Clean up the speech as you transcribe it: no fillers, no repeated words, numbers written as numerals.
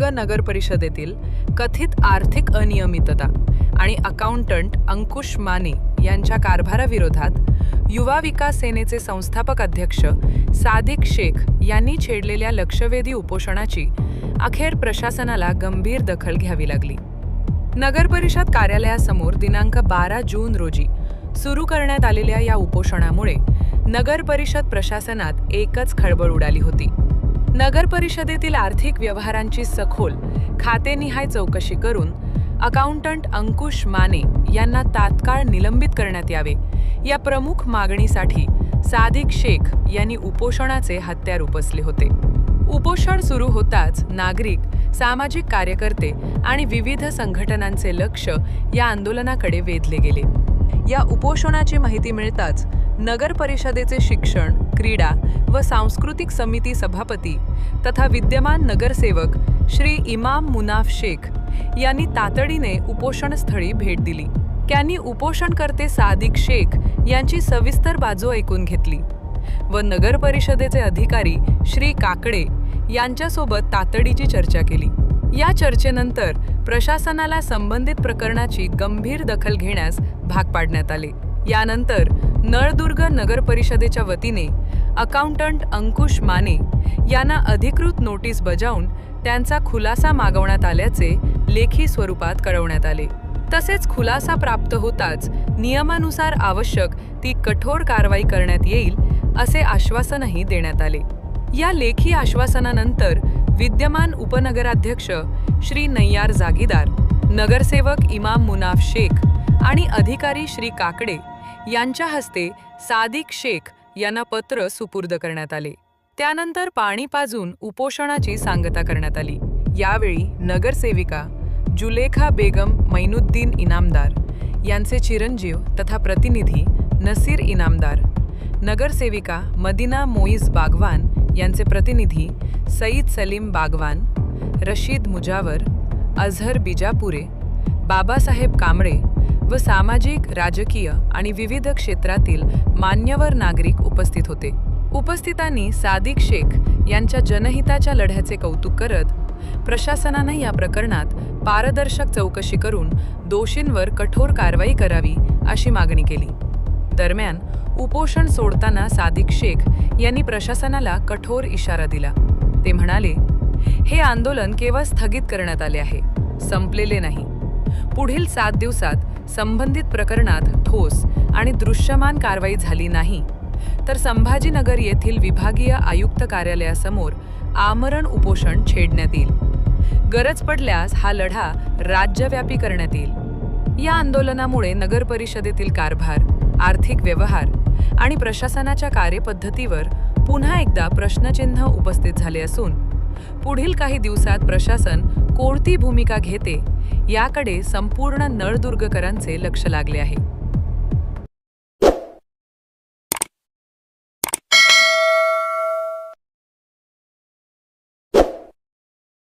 नगर परिषदेतील कथित आर्थिक अनियमितता आणि अकाउंटंट अंकुश माने यांच्या कारभाराविरोधात युवा विकास सेनेचे संस्थापक अध्यक्ष सादिक शेख यांनी छेडलेल्या लक्षवेधी उपोषणाची अखेर प्रशासनाला गंभीर दखल घ्यावी लागली. नगर परिषद कार्यालयासमोर दिनांक 12 जून रोजी सुरू करण्यात आलेल्या या उपोषणामुळे नगर परिषद प्रशासनात एकच खळबळ उडाली होती. नगर परिषदेतील आर्थिक व्यवहारांची सखोल खातेनिहाय चौकशी करून अकाउंटंट अंकुश माने यांना तात्काळ निलंबित करण्यात यावे या प्रमुख मागणीसाठी सादिक शेख यांनी उपोषणाचे हत्यार उपसले होते. उपोषण सुरू होताच नागरिक, सामाजिक कार्यकर्ते आणि विविध संघटनांचे लक्ष या आंदोलनाकडे वेधले गेले. या उपोषणाची माहिती मिळताच नगर परिषदेचे शिक्षण, क्रीडा व सांस्कृतिक समिती सभापती तथा विद्यमान नगरसेवक श्री इमाम मुनाफ शेख यांनी तातडीने उपोषणस्थळी भेट दिली. त्यांनी उपोषणकर्ते सादिक शेख यांची सविस्तर बाजू ऐकून घेतली व नगर परिषदेचे अधिकारी श्री काकडे यांच्यासोबत तातडीची चर्चा केली. या चर्चेनंतर प्रशासनाला संबंधित प्रकरणाची गंभीर दखल घेण्यास भाग पाडण्यात आले. यानंतर नळदुर्ग नगर परिषदेच्या वतीने अकाउंटंट अंकुश माने यांना अधिकृत नोटीस बजावून त्यांचा खुलासा मागवण्यात आल्याचे लेखी स्वरूपात कळवण्यात आले. तसेच खुलासा प्राप्त होताच नियमानुसार आवश्यक ती कठोर कारवाई करण्यात येईल असे आश्वासनही देण्यात आले. या लेखी आश्वासनानंतर विद्यमान उपनगराध्यक्ष श्री नय्यार जागीदार, नगरसेवक इमाम मुनाफ शेख आणि अधिकारी श्री काकडे यांच्या हस्ते सादिक शेख यांना पत्र सुपूर्द करण्यात आले. त्यानंतर पाणी पाजून उपोषणाची सांगता करण्यात आली. यावेळी नगरसेविका जुलेखा बेगम मैनुद्दीन इनामदार यांचे चिरंजीव तथा प्रतिनिधी नसीर इनामदार, नगरसेविका मदिना मोईज बागवान यांचे प्रतिनिधी सईद सलीम बागवान, रशीद मुजावर, अझहर बिजापुरे, बाबासाहेब कांबळे व सामाजिक, राजकीय आणि विविध क्षेत्रातील मान्यवर नागरिक उपस्थित होते. उपस्थितांनी सादिक शेख यांच्या जनहिताच्या लढ्याचे कौतुक करत प्रशासनाने या प्रकरणात पारदर्शक चौकशी करून दोषींवर कठोर कारवाई करावी अशी मागणी केली. दरम्यान उपोषण सोडताना सादिक शेख यांनी प्रशासनाला कठोर इशारा दिला. ते म्हणाले, हे आंदोलन केवळ स्थगित करण्यात आले आहे, संपलेले नाही. पुढील 7 दिवसात संबंधित प्रकरणात ठोस आणि दृश्यमान कारवाई झाली नाही तर संभाजीनगर येथील विभागीय आयुक्त कार्यालयासमोर आमरण उपोषण छेडण्यात येईल. गरज पडल्यास हा लढा राज्यव्यापी करण्यात येईल. या आंदोलनामुळे नगर परिषदेतील कारभार, आर्थिक व्यवहार आणि प्रशासनाच्या कार्यपद्धतीवर पुन्हा एकदा प्रश्नचिन्ह उपस्थित झाले असून पुढील काही दिवसात प्रशासन कोणती भूमिका घेते याकडे संपूर्ण नळदुर्गकरांचे लक्ष लागले आहे.